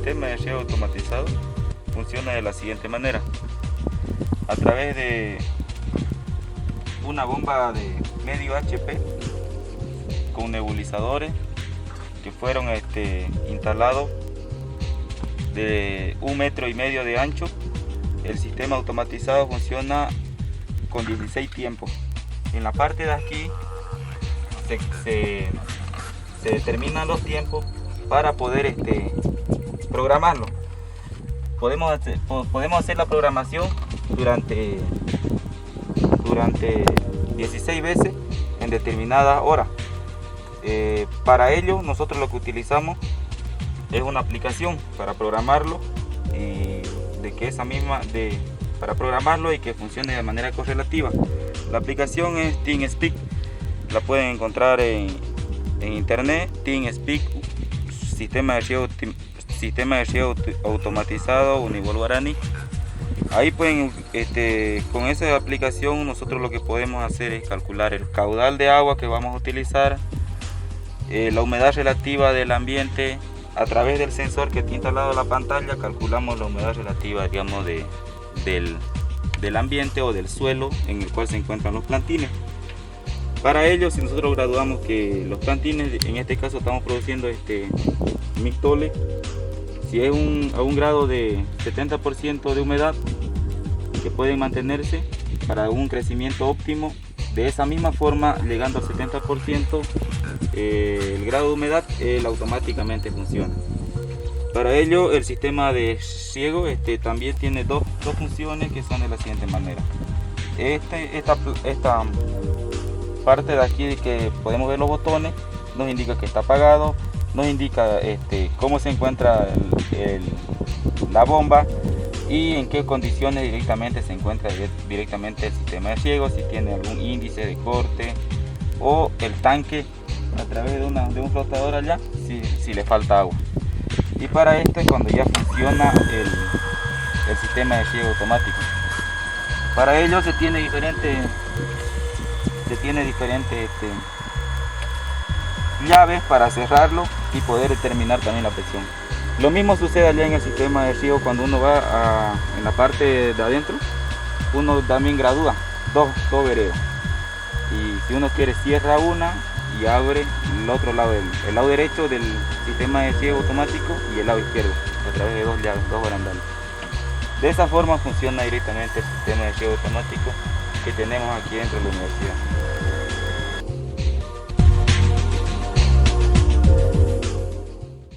sistema de riego automatizado funciona de la siguiente manera. A través de una bomba de medio HP con nebulizadores que fueron instalados de 1,5 metros de ancho, el sistema automatizado funciona con 16 tiempos. En la parte de aquí se determinan los tiempos para poder programarlo. Podemos hacer la programación durante 16 veces en determinadas horas. Para ello nosotros lo que utilizamos es una aplicación para programarlo y para programarlo y que funcione de manera correlativa. La aplicación es TeamSpeak, la pueden encontrar en internet. TeamSpeak, sistema de riego automatizado Unibol Guaraní. Ahí pueden, con esa aplicación nosotros lo que podemos hacer es calcular el caudal de agua que vamos a utilizar, la humedad relativa del ambiente. A través del sensor que está instalado en la pantalla calculamos la humedad relativa, digamos, del ambiente o del suelo en el cual se encuentran los plantines. Para ello, si nosotros graduamos que los plantines, en este caso estamos produciendo mixtole, si es a un grado de 70% de humedad, que pueden mantenerse para un crecimiento óptimo. De esa misma forma, llegando al 70%, el grado de humedad, él automáticamente funciona. Para ello, el sistema de riego también tiene dos funciones que son de la siguiente manera. Esta parte de aquí que podemos ver los botones nos indica que está apagado, nos indica cómo se encuentra la bomba y en qué condiciones directamente se encuentra directamente el sistema de riego, si tiene algún índice de corte o el tanque a través de un flotador allá, si le falta agua. Y para esto es cuando ya funciona el sistema de riego automático. Para ello se tiene diferentes llaves para cerrarlo y poder determinar también la presión. Lo mismo sucede allá en el sistema de riego. Cuando uno va en la parte de adentro, uno también gradúa dos veredas, y si uno quiere cierra una y abre el otro lado, el lado derecho del sistema de riego automático y el lado izquierdo a través de dos llaves, dos barandales. De esa forma funciona directamente el sistema de riego automático que tenemos aquí dentro de la universidad.